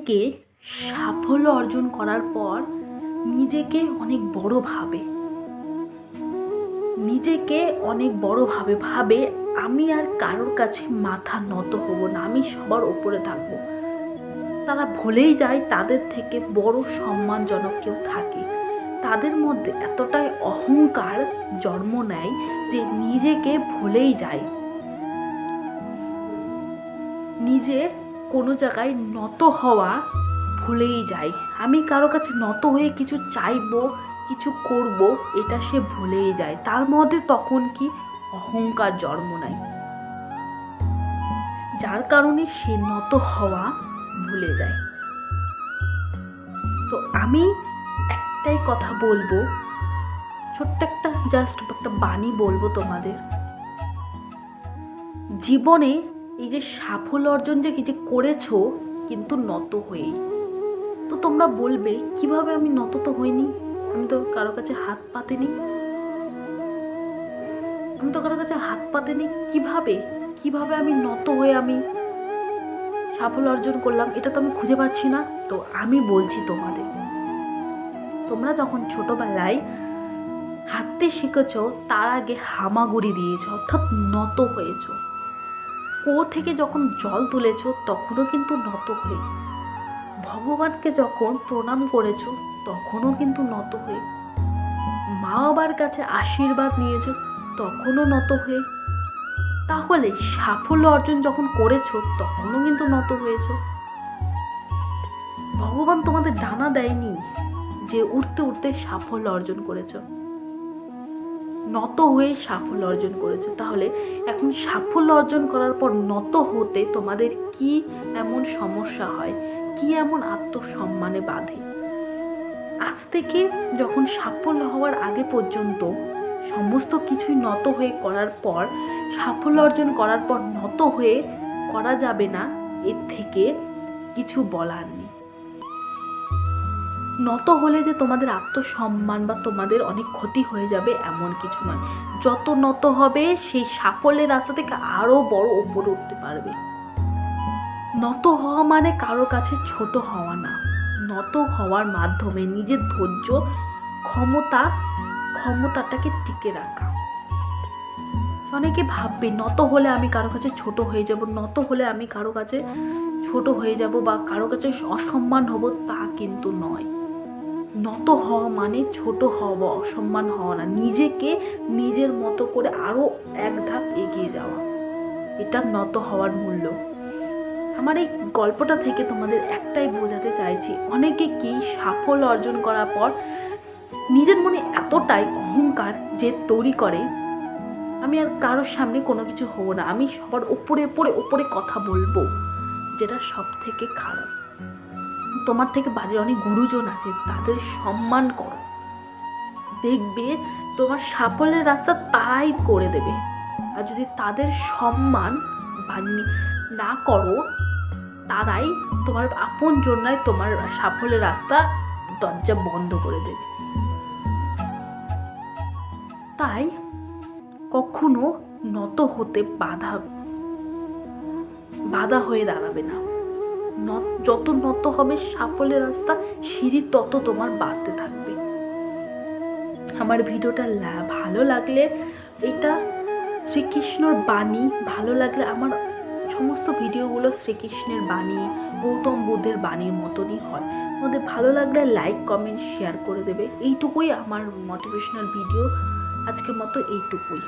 কে সাফল্য অর্জন করার পর নিজেকে অনেক বড় ভাবে, ভাবে আমি আর কারোর কাছে মাথা নত হব না, আমি সবার ওপরে থাকবো। তারা ভুলেই যায় তাদের থেকে বড় সম্মানজনক কেউ থাকে। তাদের মধ্যে এতটাই অহংকার জন্ম নেয় যে নিজেকে ভুলেই যায়, নিজে কোনো জায়গায় নত হওয়া ভুলেই যায়। আমি কারো কাছে নত হয়ে কিছু চাইবো, কিছু করব, এটা সে ভুলেই যায়। তার মধ্যে তখন কি অহংকার জন্ম নেয়, যার কারণে সে নত হওয়া ভুলে যায়। তো আমি একটাই কথা বলবো, ছোট্ট একটা একটা বাণী বলবো তোমাদের। জীবনে এই যে সাফল্য অর্জন যে করেছো কিন্তু নত হয়েই, তো তোমরা বলবে কিভাবে আমি নত তো হইনি, আমি তো কারো কাছে হাত পাতিনি, কিভাবে আমি নত হয়ে আমি সাফল্য অর্জন করলাম, এটা তো আমি খুঁজে পাচ্ছি না। তো আমি বলছি তোমাদের, তোমরা যখন ছোটবেলায় হাঁটতে শিখেছ তার আগে হামাগুড়ি দিয়েছ, অর্থাৎ নত হয়েছ। কুয়ো থেকে যখন জল তুলেছ তখনও কিন্তু নত হয়ে, ভগবানকে যখন প্রণাম করেছ তখনও কিন্তু নত হয়ে, মা বাবার কাছে আশীর্বাদ নিয়েছ তখনও নত হয়ে। তাহলে সাফল্য অর্জন যখন করেছো তখনও কিন্তু নত হয়েছ। ভগবান তোমাদের ডানা দেয়নি যে উঠতে উঠতে সাফল্য অর্জন করেছ, নত হয়ে সাফল্য অর্জন করেছো। তাহলে এখন সাফল্য অর্জন করার পর নত হতে তোমাদের কি এমন সমস্যা হয়, কি এমন আত্মসম্মানে বাধে? আজ থেকে যখন সাফল্য হওয়ার আগে পর্যন্ত সমস্ত কিছুই নত হয়ে করার পর, সাফল্য অর্জন করার পর নত হয়ে করা যাবে না, এর থেকে কিছু বলার নেই। নত হলে যে তোমাদের আত্মসম্মান বা তোমাদের অনেক ক্ষতি হয়ে যাবে এমন কিছু নয়। যত নত হবে সেই সাফল্যের রাস্তা থেকে আরো বড় ওপরে উঠতে পারবে। নত হওয়া মানে কারো কাছে ছোট হওয়া না, নত হওয়ার মাধ্যমে নিজের ধৈর্য ক্ষমতাটাকে টিকে রাখা। অনেকে ভাববে নত হলে আমি কারো কাছে ছোট হয়ে যাব, নত হলে আমি কারো কাছে ছোট হয়ে যাব বা কারো কাছে অসম্মান হব, তা কিন্তু নয়। নত হওয়া মানে ছোট হওয়া, অসম্মান হওয়া না, নিজেকে নিজের মতো করে আরো এক ধাপ এগিয়ে যাওয়া, এটা নত হওয়ার মূল্য। আমার এই গল্পটা থেকে তোমাদের একটাই বোঝাতে চাইছি, অনেকে কি সাফল্য অর্জন করার পর নিজের মনে এতটাই অহংকার যে তৈরি করে, আমি আর কারোর সামনে কোনো কিছু হব না, আমি সবার ওপরে কথা বলবো, যেটা সব থেকে খারাপ। তোমার থেকে বাড়ির অনেক গুরুজন আছে, তাদের সম্মান করো, দেখবে তোমার সাফল্যের রাস্তা তারাই করে দেবে। আর যদি তাদের সম্মান না করো, তারাই তোমার আপন জন্যই তোমার সাফল্যের রাস্তা দরজা বন্ধ করে দেবে। তাই কখনো নত হতে বাধা হয়ে দাঁড়াবে না। যত নত হবে সাফল্যের রাস্তা সিঁড়ি তত তোমার বাড়তে থাকবে। আমার ভিডিওটা ভালো লাগলে, এটা শ্রীকৃষ্ণর বাণী, ভালো লাগলে আমার সমস্ত ভিডিওগুলো শ্রীকৃষ্ণের বাণী, গৌতম বুদ্ধের বাণীর মতনই হয়। তোমাদের ভালো লাগলে লাইক, কমেন্ট, শেয়ার করে দেবে। এইটুকুই আমার মোটিভেশনাল ভিডিও, আজকের মতো এইটুকুই।